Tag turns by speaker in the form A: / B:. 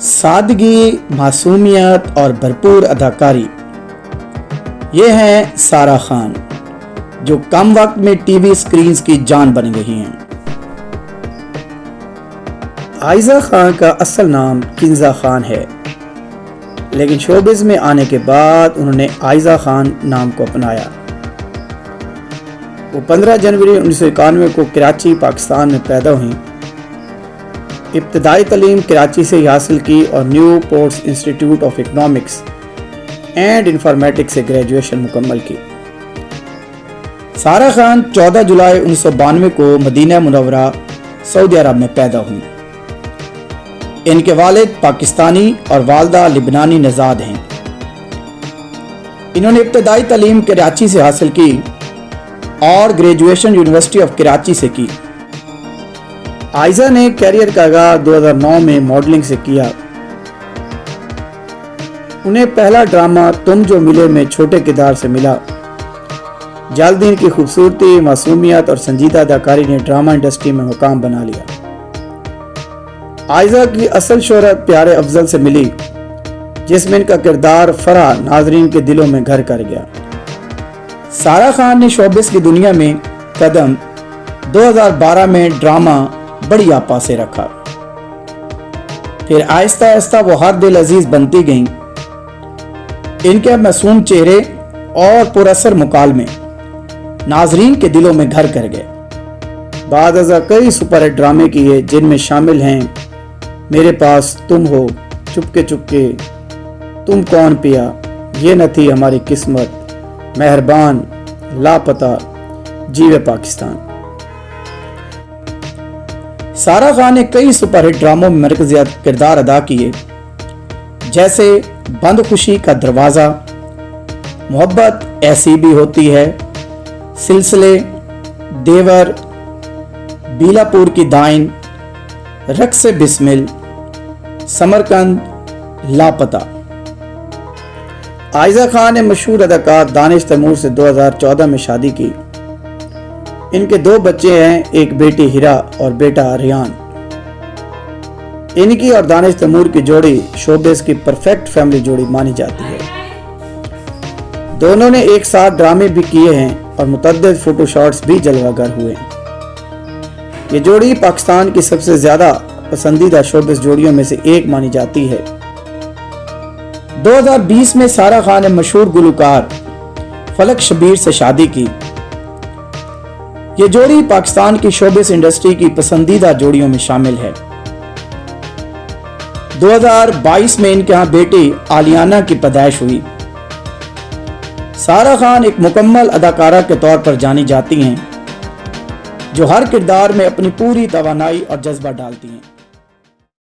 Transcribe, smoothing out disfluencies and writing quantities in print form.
A: سادگی، معصومیت اور بھرپور اداکاری، یہ ہیں سارہ خان، جو کم وقت میں ٹی وی اسکرینز کی جان بن گئی ہیں۔ عائزہ خان کا اصل نام کنزہ خان ہے، لیکن شوبز میں آنے کے بعد انہوں نے عائزہ خان نام کو اپنایا۔ وہ 15 جنوری 1991 کو کراچی، پاکستان میں پیدا ہوئیں۔ ابتدائی تعلیم کراچی سے حاصل کی اور new ports institute of economics and informatics سے گریجویشن مکمل کی۔ سارہ خان 14 جولائی 1992 کو مدینہ منورہ، سعودی عرب میں پیدا ہوئی۔ ان کے والد پاکستانی اور والدہ لبنانی نژاد ہیں۔ انہوں نے ابتدائی تعلیم کراچی سے حاصل کی اور گریجویشن یونیورسٹی آف کراچی سے کی۔ عائزہ نے کیریئر کا آغاز 2009 میں ماڈلنگ سے کیا۔ انہیں پہلا ڈرامہ تم جو ملے میں چھوٹے کردار سے ملا۔ جلد ان کی خوبصورتی، معصومیت اور سنجیدہ اداکاری نے ڈرامہ انڈسٹری میں مقام بنا لیا۔ عائزہ کی اصل شہرت پیارے افضل سے ملی، جس میں ان کا کردار فرح ناظرین کے دلوں میں گھر کر گیا۔ سارہ خان نے شوبز کی دنیا میں قدم 2012 میں ڈرامہ بڑی آپا سے رکھا۔ پھر آہستہ آہستہ وہ ہر دل عزیز بنتی گئیں۔ ان کے معصوم چہرے اور پر اثر مکالمے ناظرین کے دلوں میں گھر کر گئے۔ بعد ازاں کئی سپر ہٹ ڈرامے کیے، جن میں شامل ہیں میرے پاس تم ہو، چپکے چپکے، تم کون پیا، یہ نہ تھی ہماری قسمت، مہربان، لاپتہ، جیوے پاکستان۔ سارہ خان نے کئی سپر ہٹ ڈراموں میں مرکزی کردار ادا کیے، جیسے بند خوشی کا دروازہ، محبت ایسی بھی ہوتی ہے، سلسلے، دیور، بیلا پور کی دائن، رقص بسمل، سمرقند، لاپتہ۔ عائزہ خان نے مشہور اداکار دانش تیمور سے 2014 میں شادی کی۔ ان کے 2 بچے ہیں، ایک بیٹی ہیرا اور بیٹا ریان۔ ان کی اور دانش تیمور کی جوڑی شوبز کی پرفیکٹ فیملی جوڑی مانی جاتی ہے۔ دونوں نے ایک ساتھ ڈرامے بھی کیے ہیں اور متعدد فوٹو شاٹس بھی جلوہ گر ہوئے ہیں۔ یہ جوڑی پاکستان کی سب سے زیادہ پسندیدہ شوبز جوڑیوں میں سے ایک مانی جاتی ہے۔ 2020 میں سارہ خان نے مشہور گلوکار فلک شبیر سے شادی کی۔ یہ جوڑی پاکستان کی شوبز انڈسٹری کی پسندیدہ جوڑیوں میں شامل ہے۔ 2022 میں ان کے ہاں بیٹی آلیانہ کی پیدائش ہوئی۔ سارہ خان ایک مکمل اداکارہ کے طور پر جانی جاتی ہیں، جو ہر کردار میں اپنی پوری توانائی اور جذبہ ڈالتی ہیں۔